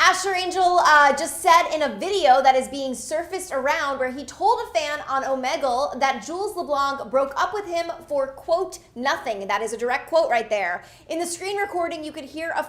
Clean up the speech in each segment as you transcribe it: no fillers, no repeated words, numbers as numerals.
Asher Angel just said in a video that is being surfaced around where he told a fan on Omegle that Jules LeBlanc broke up with him for, quote, nothing. That is a direct quote right there. In the screen recording, you could hear a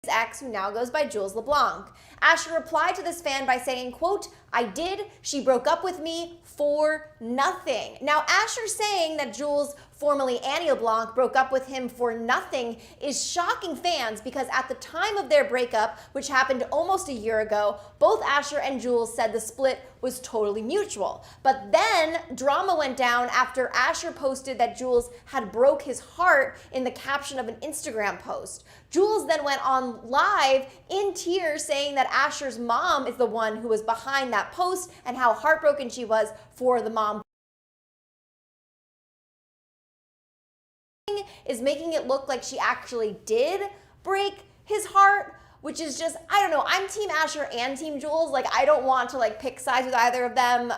ex, who now goes by Jules LeBlanc. Asher replied to this fan by saying, quote, I did, she broke up with me for nothing. Now, Asher saying that Jules, formerly Annie LeBlanc, broke up with him for nothing is shocking fans because at the time of their breakup, which happened almost a year ago, both Asher and Jules said the split was totally mutual. But then drama went down after Asher posted that Jules had broke his heart in the caption of an Instagram post. Jules then went on live in tears saying that Asher's mom is the one who was behind that post and how heartbroken she was for the mom. Is making it look like she actually did break his heart, which is just, I don't know, I'm Team Asher and Team Jules. Like, I don't want to like pick sides with either of them.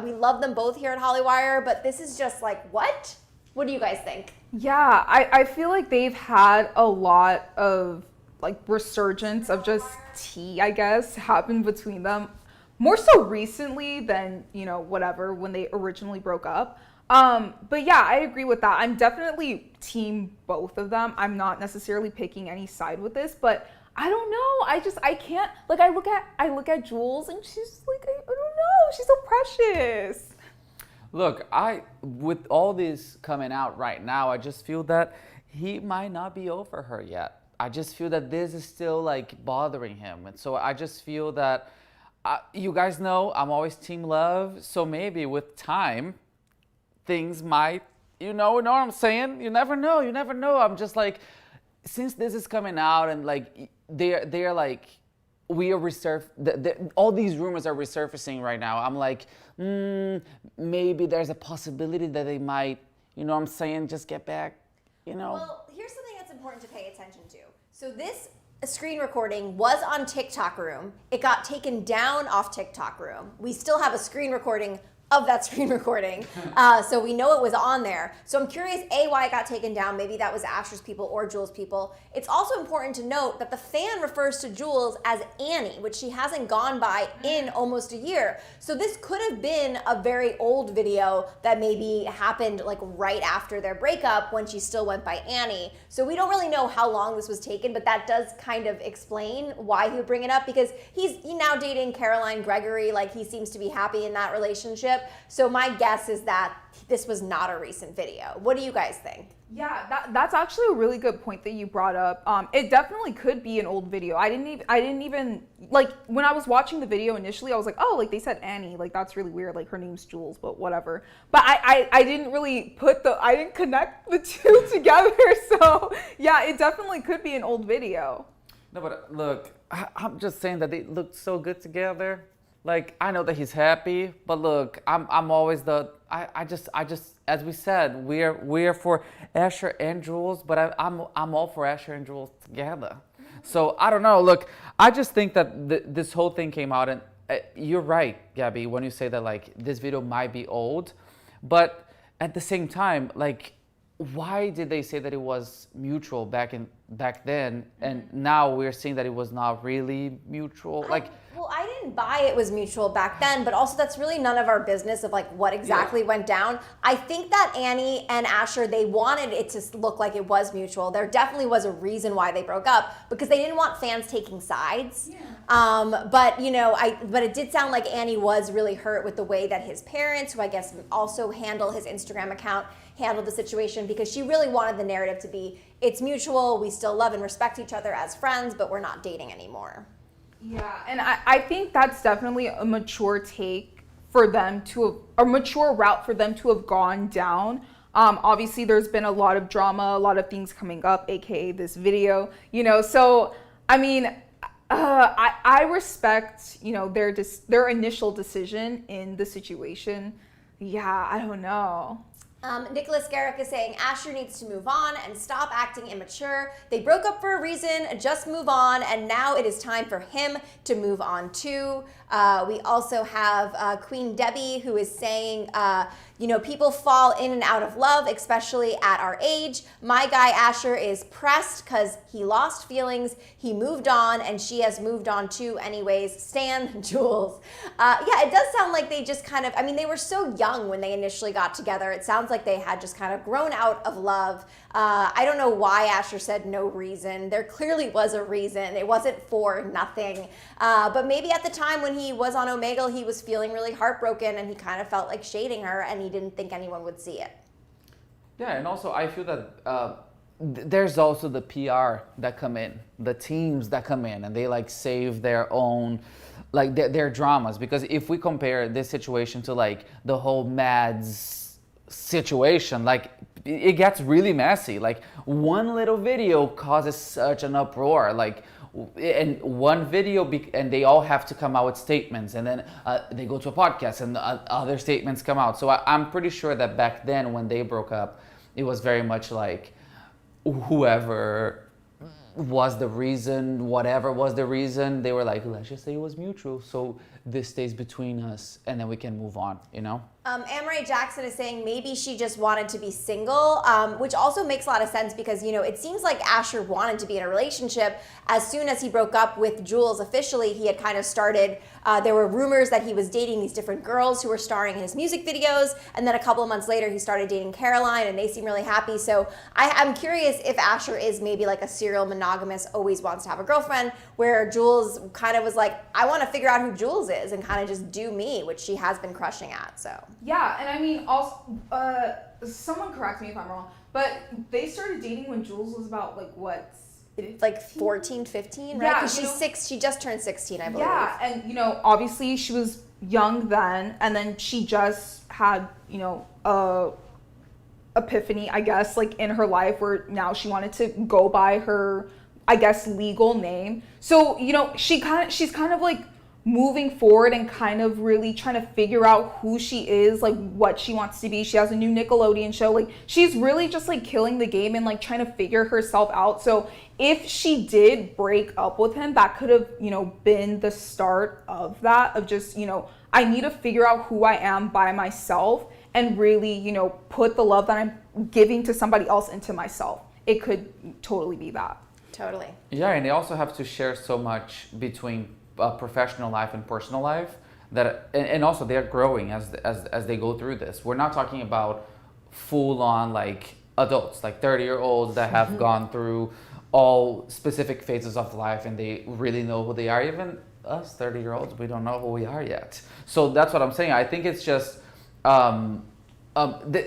We love them both here at Hollywire, but this is just like, what? What do you guys think? Yeah, I feel like they've had a lot of like resurgence of just tea, I guess, happen between them. More so recently than, you know, whatever, when they originally broke up. But yeah, I agree with that. I'm definitely team both of them. I'm not necessarily picking any side with this, but I don't know. I can't, like, I look at Jules and she's like, I don't know. She's so precious. Look, with all this coming out right now, I just feel that he might not be over her yet. I just feel that this is still like bothering him. And so I just feel that, you guys know, I'm always team love. So maybe with time, things might, you know what I'm saying? You never know. I'm just like, since this is coming out and like, they're like, all these rumors are resurfacing right now. I'm like, maybe there's a possibility that they might, you know what I'm saying, just get back, you know. Well, here's something that's important to pay attention to. So this screen recording was on TikTok Room. It got taken down off TikTok Room. We still have a screen recording of that screen recording. So we know it was on there. So I'm curious, A, why it got taken down. Maybe that was Asher's people or Jules' people. It's also important to note that the fan refers to Jules as Annie, which she hasn't gone by in almost a year. So this could have been a very old video that maybe happened like right after their breakup when she still went by Annie. So we don't really know how long this was taken, but that does kind of explain why he would bring it up, because he's now dating Caroline Gregory. Like, he seems to be happy in that relationship. So my guess is that this was not a recent video. What do you guys think? Yeah, that's actually a really good point that you brought up. It definitely could be an old video. I didn't even like, when I was watching the video initially, I was like, oh, like they said Annie, like that's really weird. Like her name's Jules, but whatever. But I didn't really I didn't connect the two together. So yeah, it definitely could be an old video. No, but look, I'm just saying that they look so good together. Like, I know that he's happy, but look, I'm always I just as we said, we're for Asher and Jules, but I'm all for Asher and Jules together. So I don't know. Look, I just think that this whole thing came out, and you're right, Gabby, when you say that like this video might be old, but at the same time, like, why did they say that it was mutual back then, and now we're seeing that it was not really mutual? Well, I didn't buy it was mutual back then, but also that's really none of our business of like what exactly went down. I think that Annie and Asher, they wanted it to look like it was mutual. There definitely was a reason why they broke up, because they didn't want fans taking sides. Yeah. But you know, but it did sound like Annie was really hurt with the way that his parents, who I guess also handle his Instagram account, handled the situation, because she really wanted the narrative to be, it's mutual, we still love and respect each other as friends, but we're not dating anymore. Yeah, and I think that's definitely a mature take for them a mature route for them to have gone down. Obviously, there's been a lot of drama, a lot of things coming up, aka this video, you know. So, I mean, I respect, you know, their initial decision in the situation. Yeah, I don't know. Nicholas Garrick is saying Asher needs to move on and stop acting immature. They broke up for a reason, just move on, and now it is time for him to move on too. We also have Queen Debbie, who is saying, people fall in and out of love, especially at our age. My guy Asher is pressed because he lost feelings, he moved on, and she has moved on too anyways. Stan, Jules. It does sound like they just kind of, they were so young when they initially got together. It sounds like they had just kind of grown out of love. I don't know why Asher said no reason. There clearly was a reason. It wasn't for nothing. But maybe at the time when he was on Omegle, he was feeling really heartbroken and he kind of felt like shading her and he didn't think anyone would see it. Yeah, and also I feel that there's also the PR that come in, the teams that come in, and they like save their own, like their dramas. Because if we compare this situation to like the whole Mads situation, like it gets really messy. Like one little video causes such an uproar, like, and one video and they all have to come out with statements, and then they go to a podcast and other statements come out. So I'm pretty sure that back then when they broke up, it was very much like whoever was the reason, whatever was the reason, they were like, let's just say it was mutual, so this stays between us and then we can move on, you know? Amaray Jackson is saying maybe she just wanted to be single, which also makes a lot of sense because, it seems like Asher wanted to be in a relationship. As soon as he broke up with Jules officially, he had kind of started, there were rumors that he was dating these different girls who were starring in his music videos, and then a couple of months later he started dating Caroline and they seem really happy. So I'm curious if Asher is maybe like a serial monogamous, always wants to have a girlfriend, where Jules kind of was like, I want to figure out who Jules is and kind of just do me, which she has been crushing at, so. Yeah, and also, someone correct me if I'm wrong, but they started dating when Jules was about, like, what? 15? Like 14, 15, right? Yeah, because she just turned 16, I believe. Yeah, and, obviously she was young then, and then she just had, a epiphany, I guess, like, in her life where now she wanted to go by her, I guess, legal name. So, she's kind of, like, moving forward and kind of really trying to figure out who she is, like what she wants to be. She has a new Nickelodeon show. Like she's really just like killing the game and like trying to figure herself out. So if she did break up with him, that could have, been the start of that, of just, I need to figure out who I am by myself and really, put the love that I'm giving to somebody else into myself. It could totally be that. Totally. Yeah, and they also have to share so much between professional life and personal life that, and also they're growing as they go through this. We're not talking about full on like adults, like 30-year-olds that have gone through all specific phases of life and they really know who they are. Even us 30-year-olds, we don't know who we are yet. So that's what I'm saying. I think it's just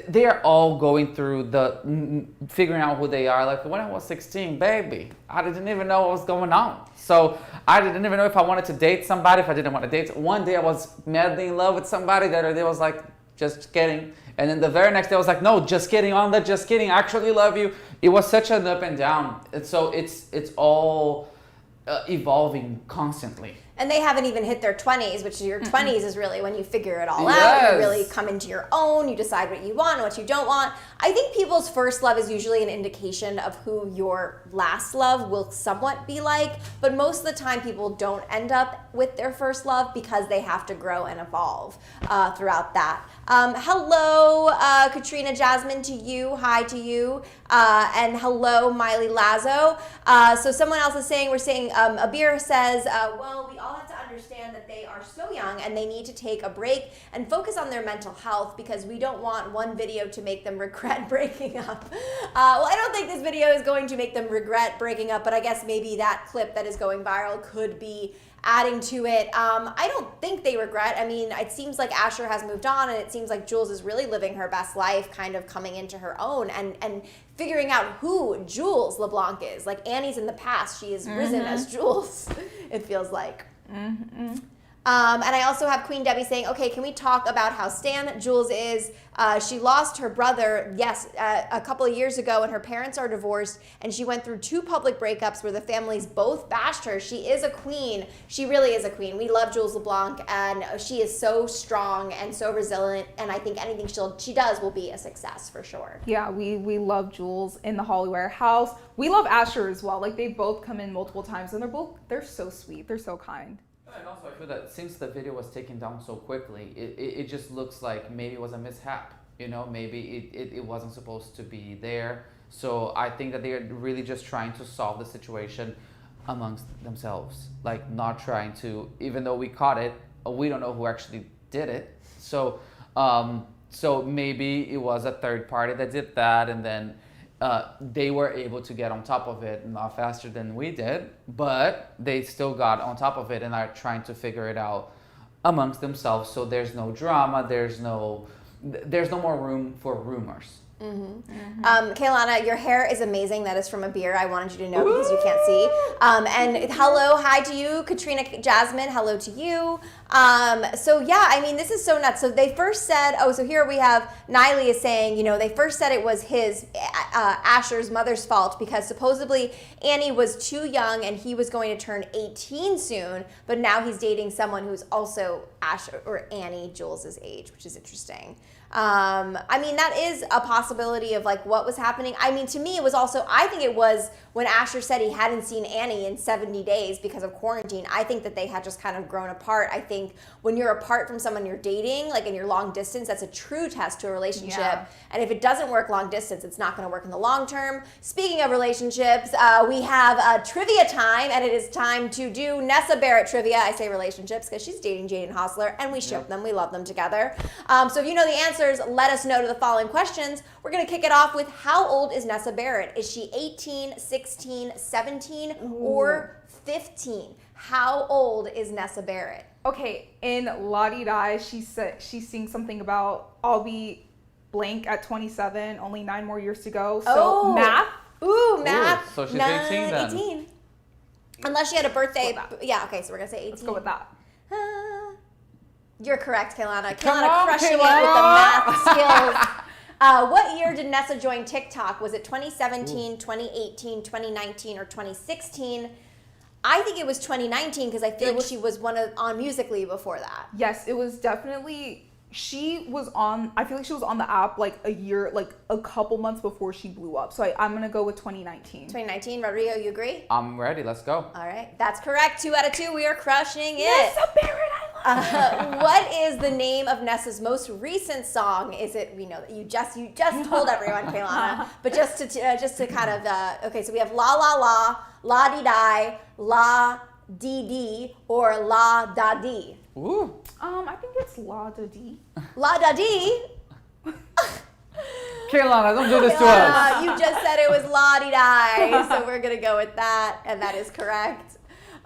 they are all going through the figuring out who they are. Like when I was 16, baby, I didn't even know what was going on. So I didn't even know if I wanted to date somebody, if I didn't want to date. One day I was madly in love with somebody. The other day I was like, just kidding. And then the very next day I was like, no, just kidding, on that, just kidding. I actually love you. It was such an up and down. And so it's all evolving constantly. And they haven't even hit their 20s, which your 20s is really when you figure it all out. You really come into your own. You decide what you want and what you don't want. I think people's first love is usually an indication of who your last love will somewhat be like. But most of the time, people don't end up with their first love because they have to grow and evolve throughout that. Hello, Katrina Jasmine, to you. Hi to you. And hello, Miley Lazo. So someone else is saying, Abir says, well, we all have to understand that they are so young and they need to take a break and focus on their mental health because we don't want one video to make them regret breaking up. Well, I don't think this video is going to make them regret breaking up, but I guess maybe that clip that is going viral could be adding to it. I don't think they regret. I mean, it seems like Asher has moved on and it seems like Jules is really living her best life, kind of coming into her own and figuring out who Jules LeBlanc is. Like Annie's in the past, she is risen as Jules, it feels like. And I also have Queen Debbie saying, okay, can we talk about how stan Jules is? She lost her brother, yes, a couple of years ago, and her parents are divorced, and she went through 2 public breakups where the families both bashed her. She is a queen. She really is a queen. We love Jules LeBlanc, and she is so strong and so resilient, and I think anything she does will be a success for sure. Yeah, we love Jules in the Hollywire house. We love Asher as well. Like, they both come in multiple times, and they're so sweet. They're so kind. And also, I feel that since the video was taken down so quickly, it just looks like maybe it was a mishap. You know, maybe it wasn't supposed to be there. So I think that they're really just trying to solve the situation amongst themselves. Like, not trying to, even though we caught it, we don't know who actually did it. So, so maybe it was a third party that did that, and then they were able to get on top of it, not faster than we did, but they still got on top of it and are trying to figure it out amongst themselves. So there's no drama, there's no more room for rumors. Kaylana, your hair is amazing. That is from a beer. I wanted you to know because you can't see. And hello, hi to you, Katrina Jasmine. Hello to you. So yeah, I mean, this is so nuts. So they first said, so here we have Niley is saying, you know, they first said it was his Asher's mother's fault because supposedly Annie was too young and he was going to turn 18 soon, but now he's dating someone who's also Asher or Annie, Jules' age, which is interesting. I mean, that is a possibility of like what was happening. I mean, to me, it was also, I think it was when Asher said he hadn't seen Annie in 70 days because of quarantine. I think that they had just kind of grown apart. I think when you're apart from someone you're dating, like in your long distance, that's a true test to a relationship. Yeah. And if it doesn't work long distance, it's not going to work in the long term. Speaking of relationships, we have trivia time, and it is time to do Nessa Barrett trivia. I say relationships because she's dating Jaden Hostler, and we ship them. We love them together. So if you know the answers, let us know to the following questions. We're going to kick it off with, how old is Nessa Barrett? Is she 18, 16, 17, or 15? How old is Nessa Barrett? Okay, in La Di Da, she sings something about I'll be blank at 27, only 9 more years to go. So math. Ooh, math. Ooh, so she's 18 then. 18. Unless she had a birthday. Yeah, okay, so we're going to say 18. Let's go with that. You're correct, Kaylana. Come Kaylana on, crushing Kaylana. it with the math skills. What year did Nessa join TikTok? Was it 2017, 2018, 2019, or 2016? I think it was 2019 because I feel like she was on Musical.ly before that. Yes, it was definitely. She was on. I feel like she was on the app like a year, like a couple months before she blew up. So I'm gonna go with 2019. 2019, Rodrigo, you agree? I'm ready. Let's go. All right, that's correct. 2 out of 2. We are crushing it. Nessa Barrett, I love What is the name of Nessa's most recent song? Is it? We know that you just told everyone, Kaylana. But just to kind of okay. So we have La La La, La Di Di, La Di Di, or La Da Di. Ooh. I think it's La Da Di. La Da Di. Kaylana, don't do this to us. You just said it was La Di Di, so we're gonna go with that, and that is correct.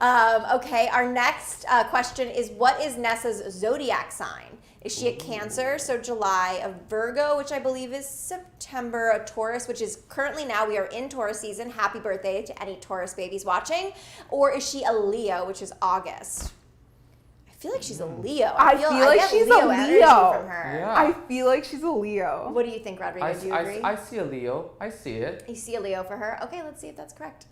Okay, our next question is, what is Nessa's zodiac sign? Is she a Cancer, so July, a Virgo, which I believe is September, a Taurus, which is currently now we are in Taurus season. Happy birthday to any Taurus babies watching. Or is she a Leo, which is August? I feel like she's a Leo. I feel like she's a energy Leo. from her. Yeah. I feel like she's a Leo. What do you think, Rodrigo? Do you agree? I see a Leo. I see it. You see a Leo for her? Okay, let's see if that's correct.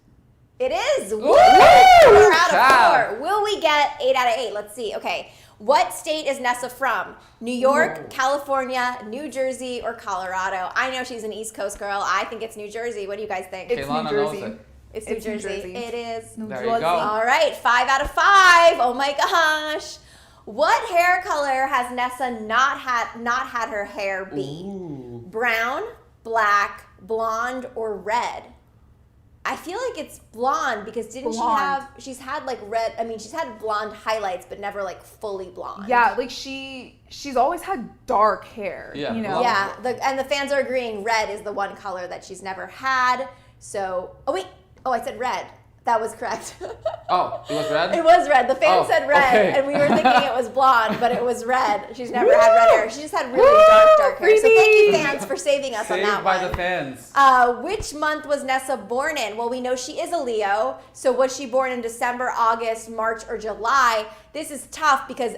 It is! Woo! 4 out of 4. Will we get 8 out of 8? Let's see. Okay. What state is Nessa from? New York, California, New Jersey, or Colorado? I know she's an East Coast girl. I think it's New Jersey. What do you guys think? It's Kaylana New Jersey. knows it. It's New Jersey. It is. There you go. All right, 5 out of 5. Oh my gosh. What hair color has Nessa not had her hair be? Ooh. Brown, black, blonde, or red? I feel like it's blonde because she's had like red, she's had blonde highlights but never like fully blonde. Yeah, like she's always had dark hair, Yeah, you know? Yeah, and the fans are agreeing red is the one color that she's never had. So, I said red. That was correct. Oh, it was red? It was red. The fan said red, okay. and we were thinking it was blonde, but it was red. She's never had red hair. She just had really dark hair. So thank you, fans, for saving us on that Saved by one. the fans. Which month was Nessa born in? Well, we know she is a Leo. So was she born in December, August, March, or July? This is tough because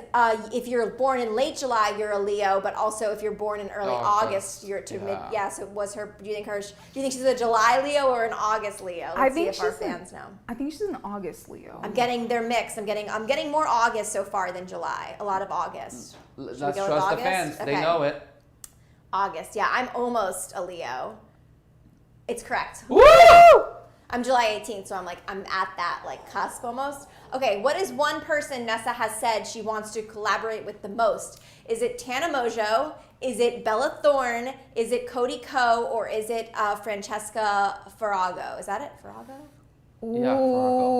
if you're born in late July, you're a Leo, but also if you're born in early August, you're to mid. Yeah. So was her? Do you think she's a July Leo or an August Leo? Let's see if our fans know. I think she's an August Leo. I'm getting their mix. I'm getting more August so far than July. A lot of August. Let's go with trust August? the fans. Okay. They know it. August. Yeah, I'm almost a Leo. It's correct. Woo! I'm July 18th, so I'm at that like cusp almost. Okay, what is one person Nessa has said she wants to collaborate with the most? Is it Tana Mojo? Is it Bella Thorne? Is it Cody Ko? Or is it Francesca Farrago? Is that it? Farrago? Yeah, Farrago.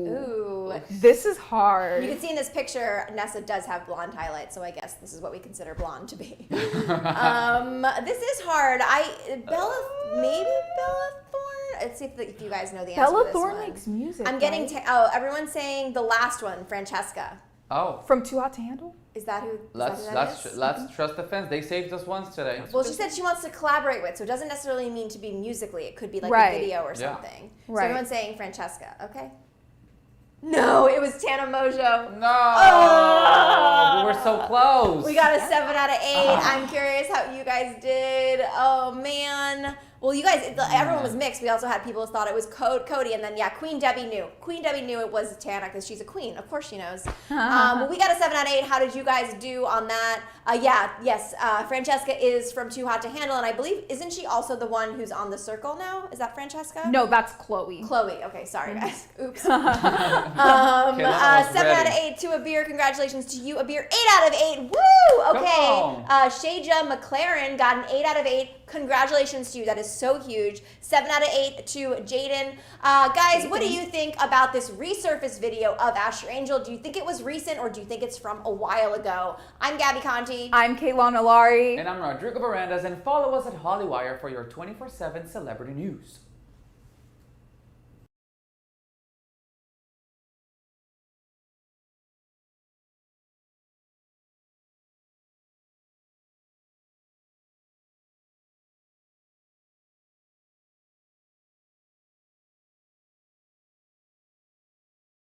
Ooh. This is hard. You can see in this picture, Nessa does have blonde highlights, so I guess this is what we consider blonde to be. This is hard. Maybe Bella Thorne? Let's see if you guys know the answer to Bella this Thorne one. makes music. I'm getting, right? everyone's saying the last one, Francesca. Oh. From Too Hot to Handle? Is that who? Let's trust the fans. They saved us once today. Well, she said she wants to collaborate with, so it doesn't necessarily mean to be musically. It could be like Right. a video or Yeah. something. So Right. everyone's saying Francesca. Okay. No, it was Tana Mojo. No, Oh! we were so close. We got a 7 out of 8. I'm curious how you guys did. Oh man. Well, you guys, everyone was mixed. We also had people who thought it was Cody, and then Queen Debbie knew. Queen Debbie knew it was Tana because she's a queen. Of course she knows. Well, we got a 7 out of 8. How did you guys do on that? Francesca is from Too Hot to Handle, and I believe, isn't she also the one who's on The Circle now? Is that Francesca? No, that's Chloe. Chloe. Okay, sorry guys. Oops. 7 ready. out of 8 to Abir. Congratulations to you, Abir. 8 out of 8. Woo! Okay. on. Shaja McLaren got an 8 out of 8. Congratulations to you. That is so huge. 7 out of 8 to Jaden. Guys, what do you think about this resurface video of Asher Angel? Do you think it was recent or do you think it's from a while ago? I'm Gabby Conti. I'm Kaylana Alari. And I'm Rodrigo Barandas, and follow us at Hollywire for your 24/7 celebrity news.